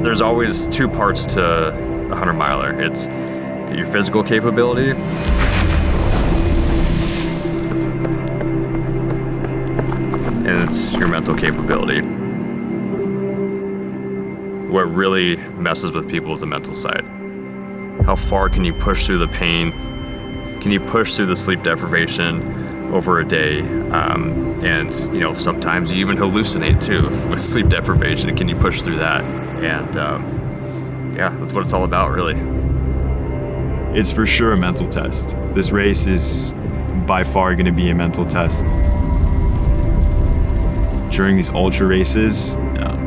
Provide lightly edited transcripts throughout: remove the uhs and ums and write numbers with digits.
There's always two parts to a 100 miler. It's your physical capability and it's your mental capability. What really messes with people is the mental side. How far can you push through the pain? Can you push through the sleep deprivation over a day? And sometimes you even hallucinate too with sleep deprivation. Can you push through that? And that's what it's all about, really. It's for sure a mental test. This race is by far going to be a mental test. During these ultra races,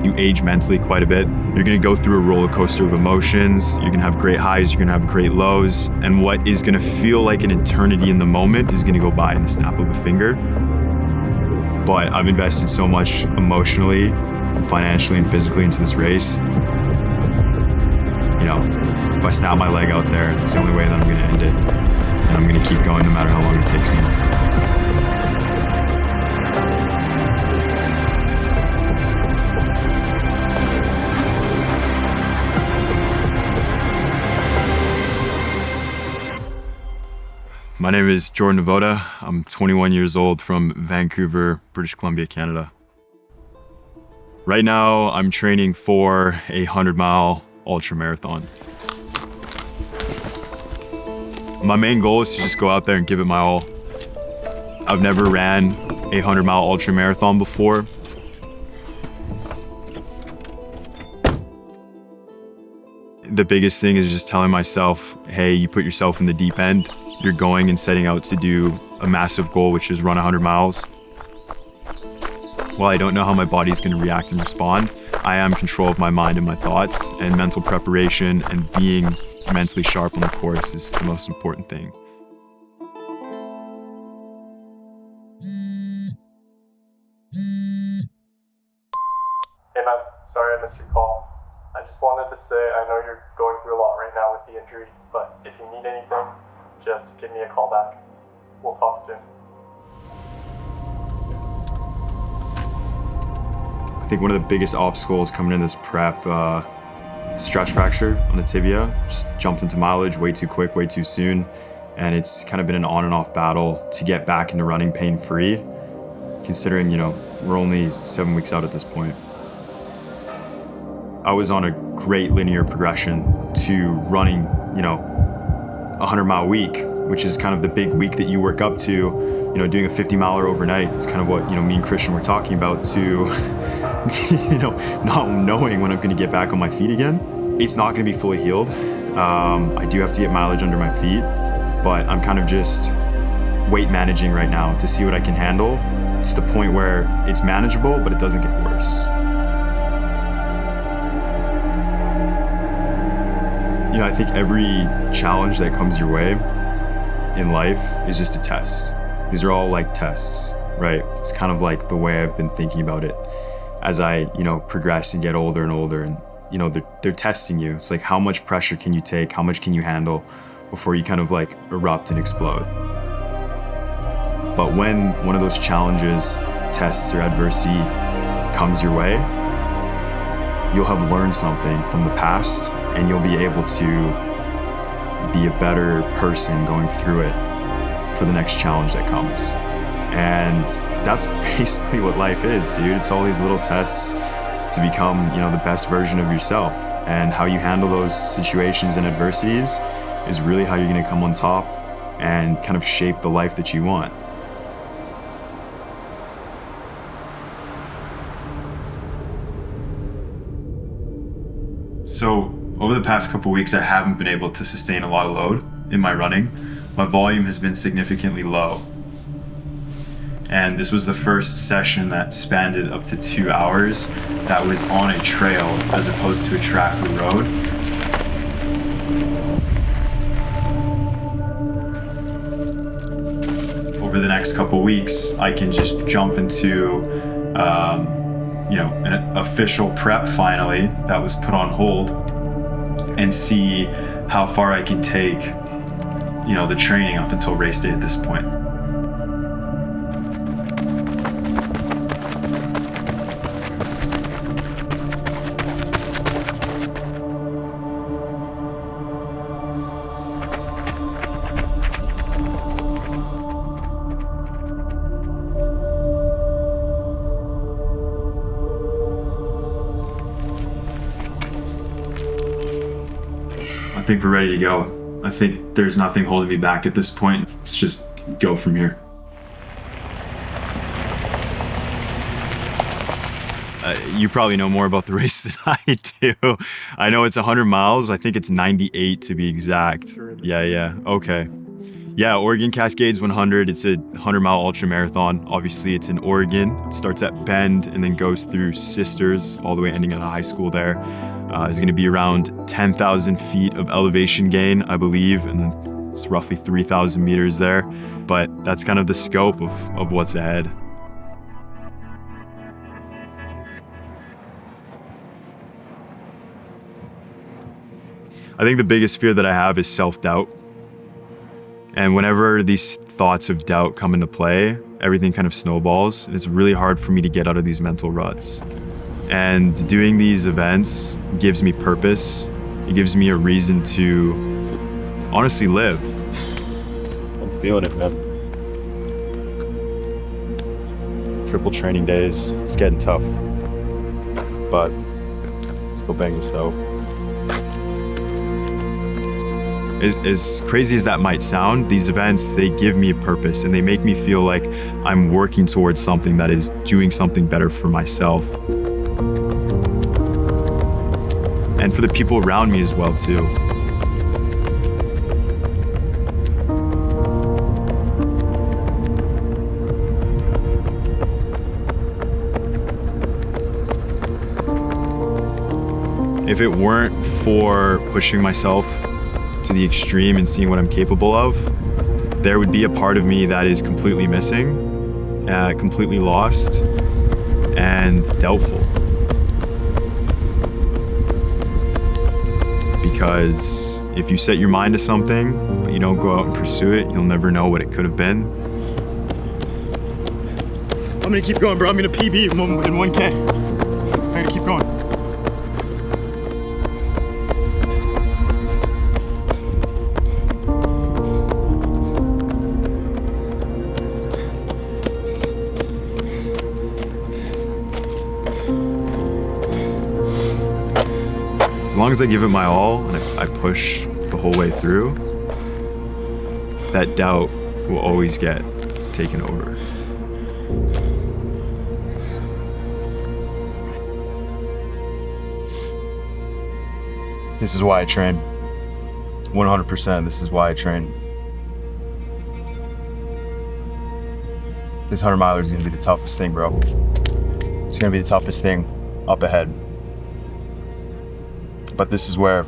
you age mentally quite a bit. You're gonna go through a roller coaster of emotions. You're gonna have great highs, you're gonna have great lows. And what is gonna feel like an eternity in the moment is gonna go by in the snap of a finger. But I've invested so much emotionally, financially, and physically into this race. If I snap my leg out there, it's the only way that I'm gonna end it. And I'm gonna keep going no matter how long it takes me. My name is Jordan Navoda. I'm 21 years old from Vancouver, British Columbia, Canada. Right now, I'm training for a 100-mile ultra marathon. My main goal is to just go out there and give it my all. I've never ran a 100-mile ultra marathon before. The biggest thing is just telling myself, hey, you put yourself in the deep end. You're going and setting out to do a massive goal, which is run 100 miles. While I don't know how my body's going to react and respond, I am in control of my mind and my thoughts, and mental preparation and being mentally sharp on the course is the most important thing. Hey man, sorry I missed your call. I just wanted to say I know you're going through a lot right now with the injury, but if you need anything, just give me a call back. We'll talk soon. I think one of the biggest obstacles coming in this prep, stretch fracture on the tibia. Just jumped into mileage way too quick, way too soon. And it's kind of been an on and off battle to get back into running pain-free, considering, we're only 7 weeks out at this point. I was on a great linear progression to running, a 100-mile week, which is kind of the big week that you work up to, doing a 50-miler overnight. It's kind of what, me and Christian were talking about, to, not knowing when I'm going to get back on my feet again. It's not going to be fully healed. I do have to get mileage under my feet, but I'm kind of just weight managing right now to see what I can handle to the point where it's manageable, but it doesn't get worse. I think every challenge that comes your way in life is just a test. These are all like tests, right? It's kind of like the way I've been thinking about it as I, progress and get older and older, and, they're testing you. It's like, how much pressure can you take? How much can you handle before you kind of like erupt and explode? But when one of those challenges, tests, or adversity comes your way, you'll have learned something from the past, and you'll be able to be a better person going through it for the next challenge that comes. And that's basically what life is, dude. It's all these little tests to become, the best version of yourself. And how you handle those situations and adversities is really how you're gonna come on top and kind of shape the life that you want. So over the past couple weeks, I haven't been able to sustain a lot of load in my running. My volume has been significantly low. And this was the first session that spanned it up to 2 hours that was on a trail as opposed to a track or road. Over the next couple weeks, I can just jump into an official prep finally that was put on hold, and see how far I can take, the training up until race day at this point. think we're ready to go. I think there's nothing holding me back at this point. Let's just go from here. You probably know more about the race than I do. I know it's 100 miles. I think it's 98 to be exact. Yeah, okay. Yeah, Oregon Cascades 100. It's a 100-mile ultra marathon. Obviously, it's in Oregon. It starts at Bend and then goes through Sisters, all the way ending at a high school there. It's going to be around 10,000 feet of elevation gain, I believe, and then it's roughly 3,000 meters there. But that's kind of the scope of what's ahead. I think the biggest fear that I have is self-doubt. And whenever these thoughts of doubt come into play, everything kind of snowballs. It's really hard for me to get out of these mental ruts. And doing these events gives me purpose. It gives me a reason to honestly live. I'm feeling it, man. Triple training days, it's getting tough. But let's go bang this out. As crazy as that might sound, these events, they give me a purpose and they make me feel like I'm working towards something that is doing something better for myself. And for the people around me as well, too. If it weren't for pushing myself to the extreme and seeing what I'm capable of, there would be a part of me that is completely missing, completely lost, and doubtful. Because if you set your mind to something, but you don't go out and pursue it, you'll never know what it could have been. I'm gonna keep going, bro. I'm gonna PB in 1K. I'm gonna keep going. As long as I give it my all and I push the whole way through, that doubt will always get taken over. This is why I train. 100%, this is why I train. This 100 miler is gonna be the toughest thing, bro. It's gonna be the toughest thing up ahead. But this is where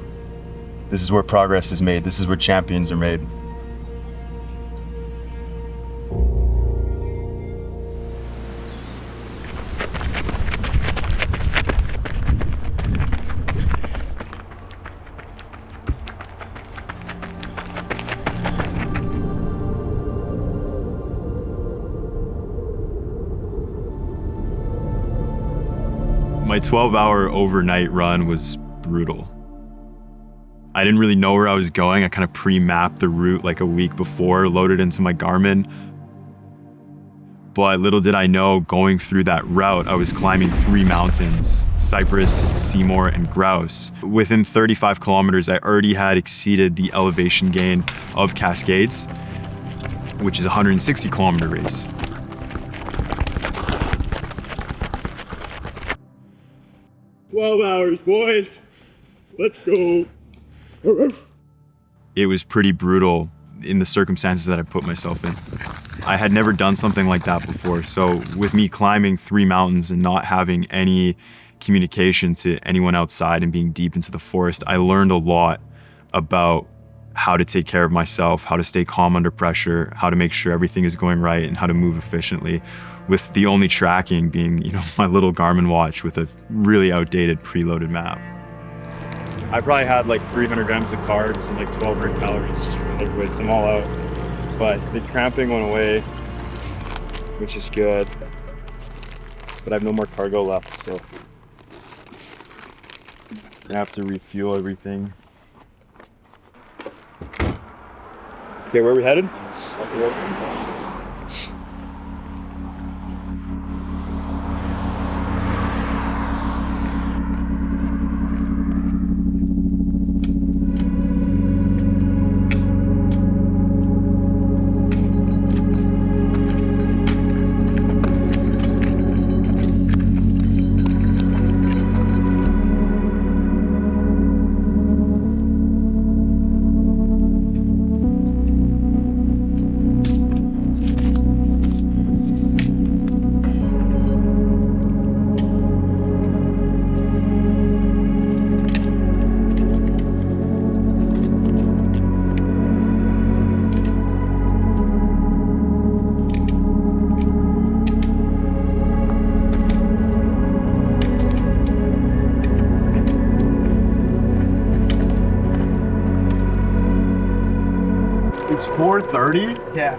progress is made. This is where champions are made. My 12-hour overnight run was brutal. I didn't really know where I was going. I kind of pre-mapped the route like a week before, loaded into my Garmin. But little did I know, going through that route, I was climbing 3 mountains: Cypress, Seymour, and Grouse. Within 35 kilometers, I already had exceeded the elevation gain of Cascades, which is a 160-kilometer race. "12 hours, boys. Let's go." It was pretty brutal in the circumstances that I put myself in. I had never done something like that before. So with me climbing 3 mountains and not having any communication to anyone outside and being deep into the forest, I learned a lot about how to take care of myself, how to stay calm under pressure, how to make sure everything is going right, and how to move efficiently, with the only tracking being, my little Garmin watch with a really outdated preloaded map. I probably had like 300 grams of carbs and like 1,200 calories just from liquids. I'm all out. But the cramping went away, which is good. But I have no more cargo left, so I have to refuel everything. Okay, where are we headed? It's 4:30? Yeah.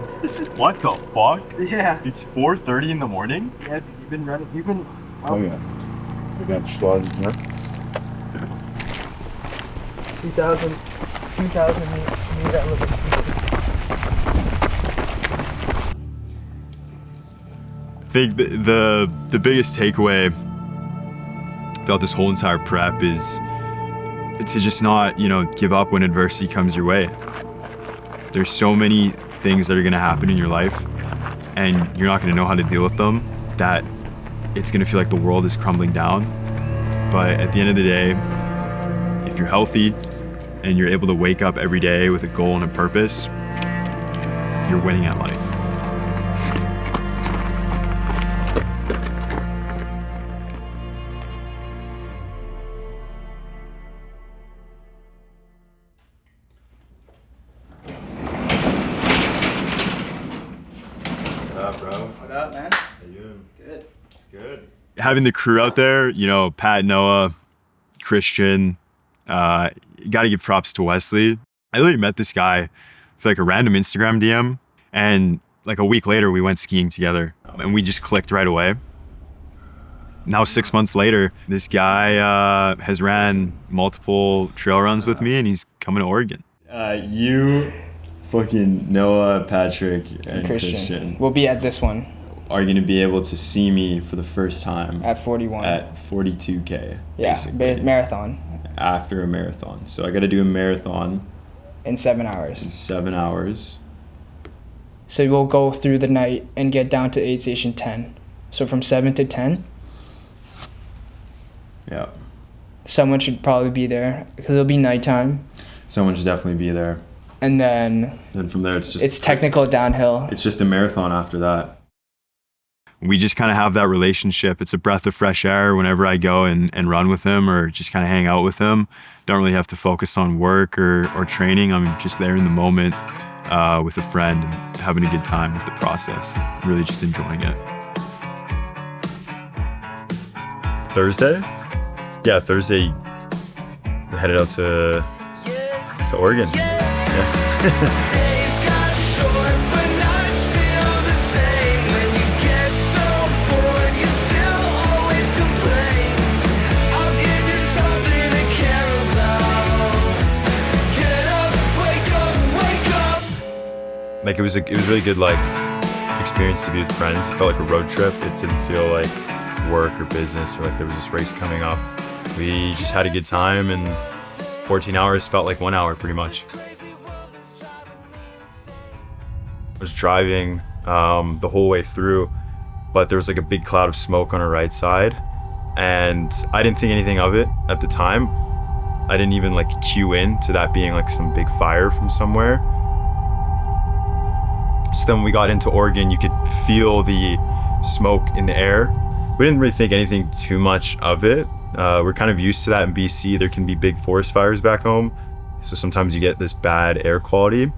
What the fuck? Yeah. It's 4:30 in the morning? Yeah, you've been running. You've been. Oh yeah. I got started here. 2,000 meter elevation. I think the biggest takeaway throughout this whole entire prep is to just not, give up when adversity comes your way. There's so many things that are gonna happen in your life and you're not gonna know how to deal with them, that it's gonna feel like the world is crumbling down. But at the end of the day, if you're healthy and you're able to wake up every day with a goal and a purpose, you're winning at life. What up, man? How you doing? Good. It's good. Having the crew out there, Pat, Noah, Christian, got to give props to Wesley. I literally met this guy for like a random Instagram DM, and like a week later we went skiing together and we just clicked right away. Now 6 months later, this guy has ran multiple trail runs with me and he's coming to Oregon. You, fucking Noah, Patrick, and Christian We'll be at this one are going to be able to see me for the first time at 41. at 42K. Yeah, basically, marathon after a marathon. So I got to do a marathon in 7 hours. in 7 hours. So we'll go through the night and get down to aid station 10. So from 7 to 10, Yeah. someone should probably be there because it'll be nighttime. Someone should definitely be there. And then And from there, it's technical downhill. It's just a marathon after that. We just kind of have that relationship. It's a breath of fresh air whenever I go and run with him or just kind of hang out with him. Don't really have to focus on work or training. I'm just there in the moment with a friend and having a good time with the process. Really just enjoying it. Thursday? Yeah, Thursday we're headed out to Oregon. Yeah. Like it was really good experience to be with friends. It felt like a road trip. It didn't feel like work or business or like there was this race coming up. We just had a good time and 14 hours felt like 1 hour pretty much. I was driving the whole way through, but there was like a big cloud of smoke on our right side and I didn't think anything of it at the time. I didn't even cue in to that being some big fire from somewhere. So then when we got into Oregon, you could feel the smoke in the air. We didn't really think anything too much of it. We're kind of used to that in BC. There can be big forest fires back home. So sometimes you get this bad air quality.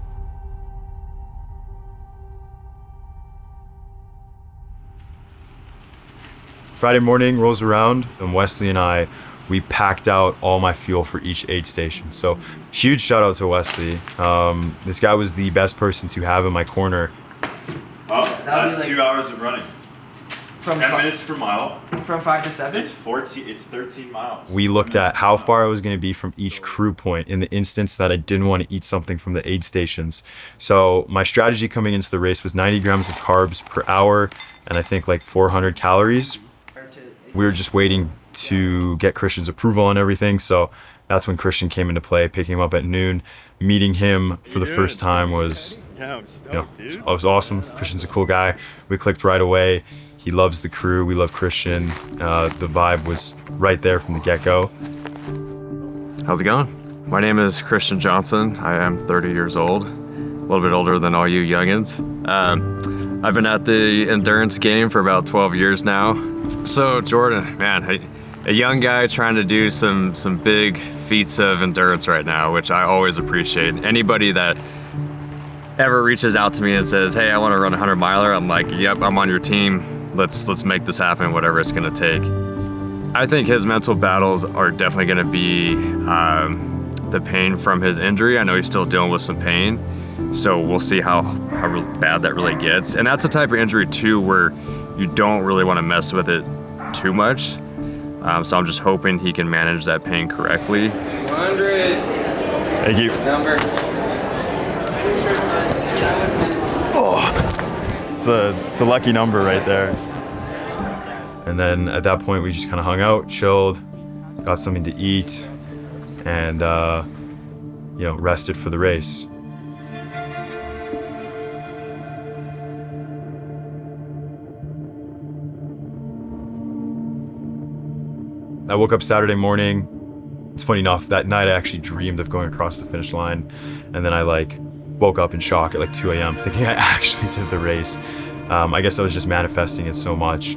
Friday morning rolls around and Wesley and I, we packed out all my fuel for each aid station. So huge shout out to Wesley. This guy was the best person to have in my corner. Oh, that's 2 hours of running. From 10 minutes per mile. From 5 to 7? It's 13 miles. We looked at how far I was going to be from each crew point in the instance that I didn't want to eat something from the aid stations. So my strategy coming into the race was 90 grams of carbs per hour and I think 400 calories. We were just waiting to get Christian's approval on everything. So that's when Christian came into play, picking him up at noon. Meeting him for the first time was, it was awesome. Christian's a cool guy. We clicked right away. He loves the crew. We love Christian. The vibe was right there from the get-go. How's it going? My name is Christian Johnson. I am 30 years old, a little bit older than all you youngins. I've been at the endurance game for about 12 years now. So Jordan, man, a young guy trying to do some big feats of endurance right now, which I always appreciate. Anybody that ever reaches out to me and says, hey, I want to run a 100 miler, I'm like, yep, I'm on your team. Let's make this happen, whatever it's gonna take. I think his mental battles are definitely gonna be the pain from his injury. I know he's still dealing with some pain, So we'll see how bad that really gets. And that's the type of injury too where you don't really want to mess with it too much. So I'm just hoping he can manage that pain correctly. 100. Thank you. Number. Oh, it's a lucky number right there. And then at that point, we just kind of hung out, chilled, got something to eat, and rested for the race. I woke up Saturday morning. It's funny enough, that night I actually dreamed of going across the finish line, and then I woke up in shock at 2 a.m. thinking I actually did the race. I guess I was just manifesting it so much.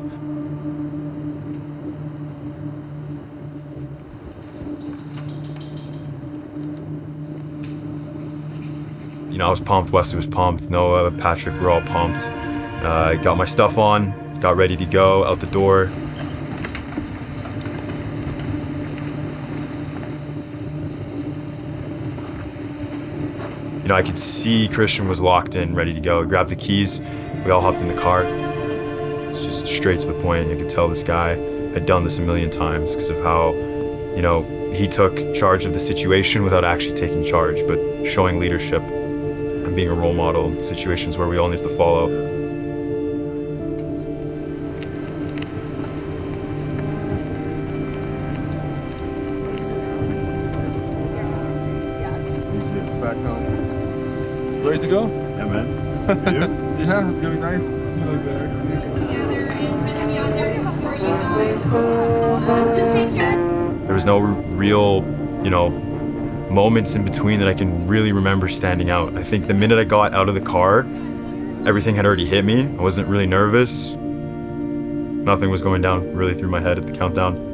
I was pumped, Wesley was pumped, Noah, Patrick, we're all pumped. Got my stuff on, got ready to go out the door. I could see Christian was locked in, ready to go. He grabbed the keys, we all hopped in the car. It's just straight to the point. I could tell this guy had done this a million times because of how, he took charge of the situation without actually taking charge, but showing leadership and being a role model in situations where we all need to follow. Back home. Ready to go? Yeah, man. Yeah, it's gonna be nice. See you like there. There was no real, moments in between that I can really remember standing out. I think the minute I got out of the car, everything had already hit me. I wasn't really nervous. Nothing was going down really through my head at the countdown.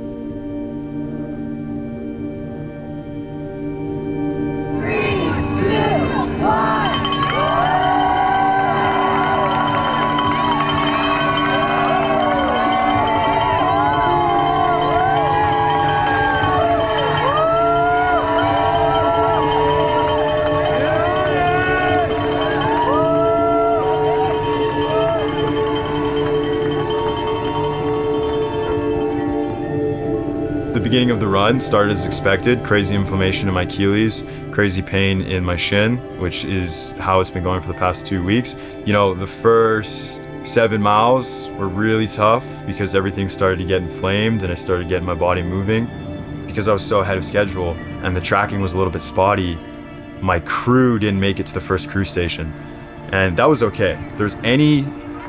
The beginning of the run started as expected. Crazy inflammation in my Achilles, crazy pain in my shin, which is how it's been going for the past 2 weeks. The first 7 miles were really tough because everything started to get inflamed and I started getting my body moving. Because I was so ahead of schedule and the tracking was a little bit spotty, my crew didn't make it to the first crew station. And that was okay. If there was any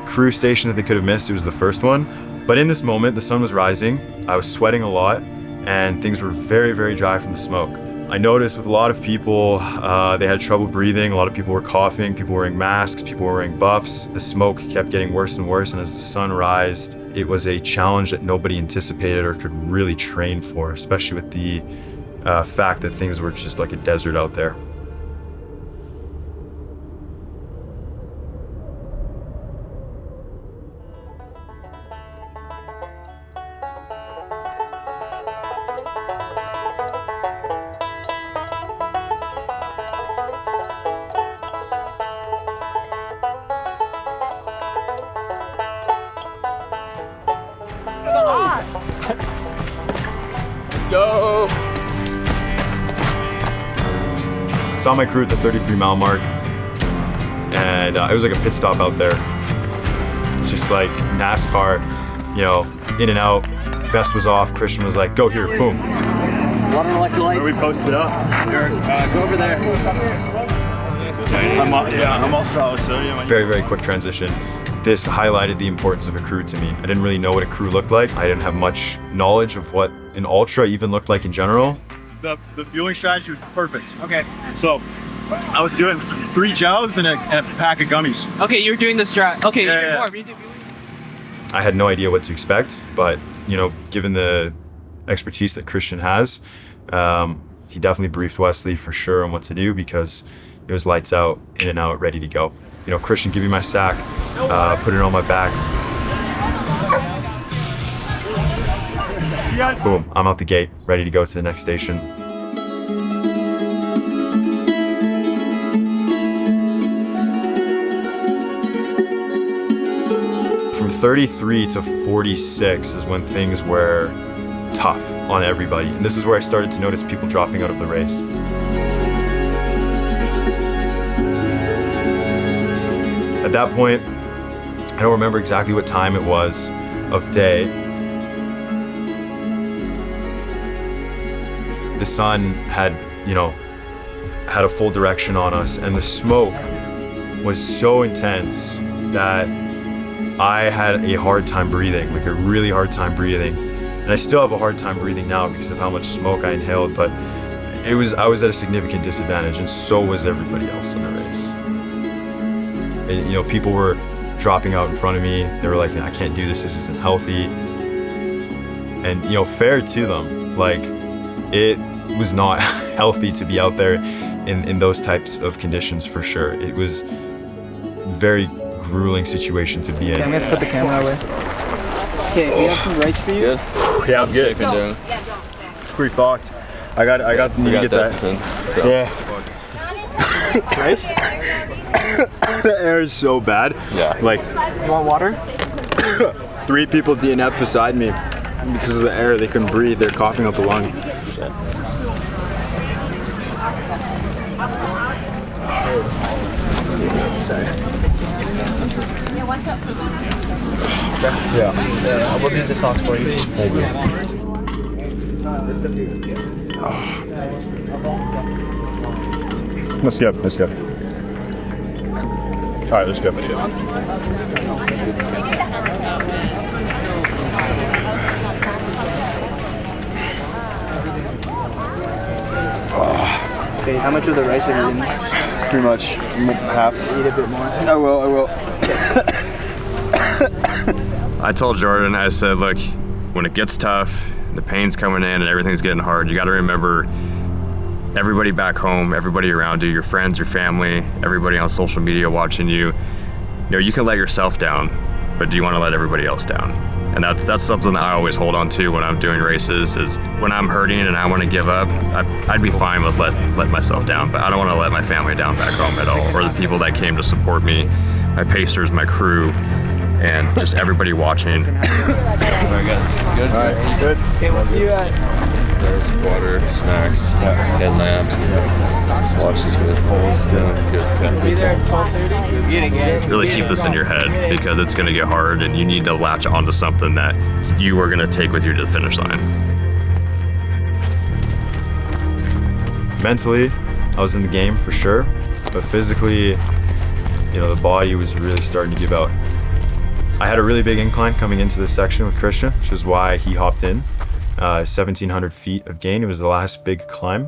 crew station that they could have missed, it was the first one. But in this moment, the sun was rising, I was sweating a lot, and things were very, very dry from the smoke. I noticed with a lot of people, they had trouble breathing, a lot of people were coughing, people were wearing masks, people were wearing buffs. The smoke kept getting worse and worse, and as the sun rised, it was a challenge that nobody anticipated or could really train for, especially with the fact that things were just like a desert out there. Let's go. Saw my crew at the 33-mile mark, and it was like a pit stop out there. It's just like NASCAR, in and out. Vest was off. Christian was like, "Go here, boom." Water electrolyte. Where we posted up? Go over there. I'm also sodium. Very, very quick transition. This highlighted the importance of a crew to me. I didn't really know what a crew looked like. I didn't have much knowledge of what an ultra even looked like in general. The fueling strategy was perfect. Okay. So I was doing 3 gels and a pack of gummies. Okay, you're doing the strat. Okay, Yeah. more. I had no idea what to expect, but given the expertise that Christian has, he definitely briefed Wesley for sure on what to do because it was lights out, in and out, ready to go. Christian, give me my sack, put it on my back. Boom, I'm out the gate, ready to go to the next station. 33 to 46 is when things were tough on everybody. And this is where I started to notice people dropping out of the race. At that point, I don't remember exactly what time it was of day. The sun had, had a full direction on us, and the smoke was so intense that I had a hard time breathing, like a really hard time breathing. And I still have a hard time breathing now because of how much smoke I inhaled, but I was at a significant disadvantage, and so was everybody else in the race. And, people were dropping out in front of me. They were like, I can't do this isn't healthy. And, fair to them, like, it was not healthy to be out there in those types of conditions for sure. It was a very grueling situation to be in. Okay, I'm gonna put the camera away. Okay, we have some rice for you. Good. Yeah, I'm good. Pretty fucked. I need to get that. So. Yeah. Rice? The air is so bad. Yeah. Like, You want water? 3 people DNF beside me because of the air. They couldn't breathe. They're coughing up a lung. Sorry. Yeah. We'll do the socks for you. Thank you. Let's go. All right, let's go. Okay, how much of the rice have you eaten? Pretty much half. Eat a bit more. I will. I told Jordan, I said, look, when it gets tough, the pain's coming in and everything's getting hard, you got to remember everybody back home, everybody around you, your friends, your family, everybody on social media watching you. You can let yourself down, but do you want to let everybody else down? And that's something that I always hold on to when I'm doing races, is when I'm hurting and I want to give up, I'd be fine with let myself down, but I don't want to let my family down back home at all, or the people that came to support me, my pacers, my crew, and just everybody watching. Alright guys, good? All right, good. Okay, we'll see you at... There's water, snacks, headlamp, watch this go holes, good. Be there at 12:30. Really keep this in your head, because it's going to get hard and you need to latch onto something that you are going to take with you to the finish line. Mentally, I was in the game for sure, but physically, the body was really starting to give out. I had a really big incline coming into this section with Christian, which is why he hopped in. 1,700 feet of gain. It was the last big climb.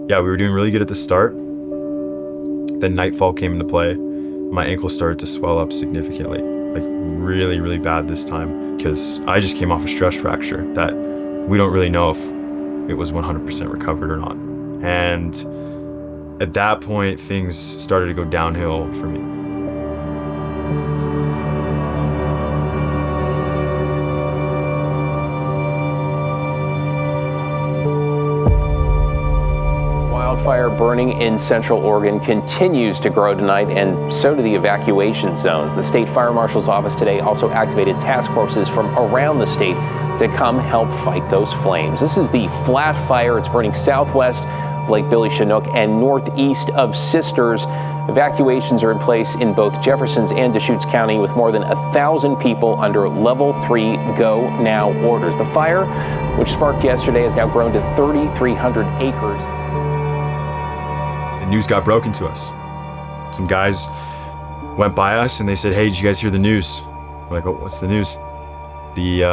Yeah, we were doing really good at the start. Then nightfall came into play. My ankle started to swell up significantly, like really, really bad this time, because I just came off a stress fracture that we don't really know if it was 100% recovered or not. And at that point, things started to go downhill for me. Wildfire burning in Central Oregon continues to grow tonight, and so do the evacuation zones. The state fire marshal's office today also activated task forces from around the state to come help fight those flames. This is the flat fire. It's burning southwest of Lake Billy Chinook and northeast of Sisters. Evacuations are in place in both Jeffersons and Deschutes County, with more than 1,000 people under level 3 go now orders. The fire, which sparked yesterday, has now grown to 3,300 acres. News got broken to us. Some guys went by us and they said, "Hey, did you guys hear the news?" We're like, "Oh, what's the news?" The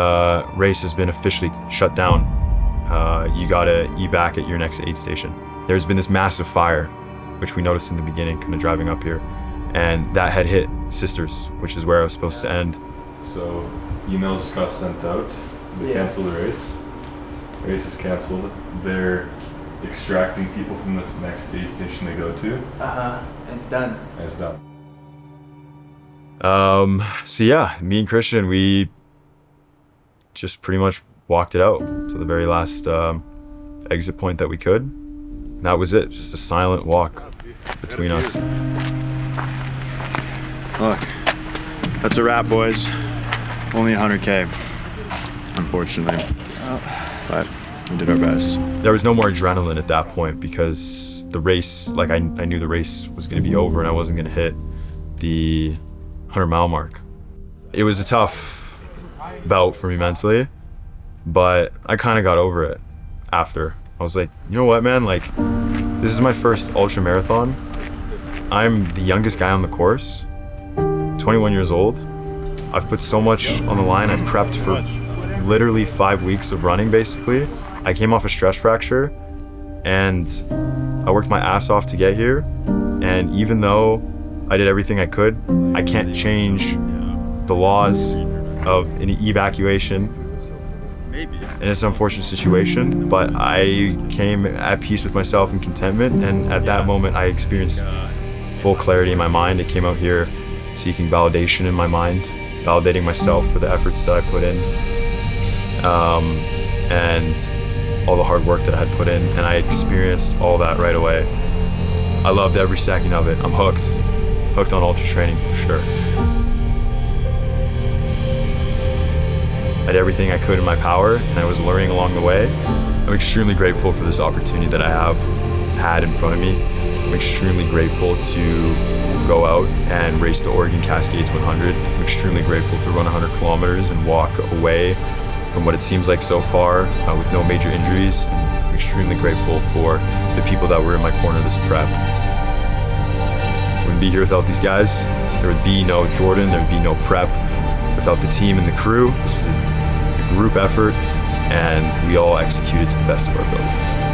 race has been officially shut down. You gotta evac at your next aid station. There's been this massive fire, which we noticed in the beginning, kind of driving up here, and that had hit Sisters, which is where I was supposed to end. So, email just got sent out. They canceled the race. The race is canceled. They're extracting people from the next aid station they go to. It's done. And it's done. So yeah, me and Christian, we just pretty much walked it out to the very last exit point that we could. And that was it, just a silent walk between us. Look, That's a wrap, boys. Only 100K, unfortunately. But we did our best. There was no more adrenaline at that point because the race, like I knew the race was going to be over and I wasn't going to hit the 100-mile mark. It was a tough bout for me mentally, but I kind of got over it after. I was like, you know what, man? Like, this is my first ultra marathon. I'm the youngest guy on the course, 21 years old. I've put so much on the line. I prepped for literally 5 weeks of running, basically. I came off a stress fracture and I worked my ass off to get here. And even though I did everything I could, I can't change the laws of an evacuation. And it's an unfortunate situation, but I came at peace with myself and contentment. And at that moment, I experienced full clarity in my mind. I came out here seeking validation in my mind, validating myself for the efforts that I put in. And all the hard work that I had put in, and I experienced all that right away. I loved every second of it. I'm hooked on ultra training for sure. I did everything I could in my power, and I was learning along the way. I'm extremely grateful for this opportunity that I have had in front of me. I'm extremely grateful to go out and race the Oregon Cascades 100. I'm extremely grateful to run 100 kilometers and walk away from what it seems like so far with no major injuries. I'm extremely grateful for the people that were in my corner this prep. I wouldn't be here without these guys. There would be no Jordan, there would be no prep without the team and the crew. This was a group effort, and we all executed to the best of our abilities.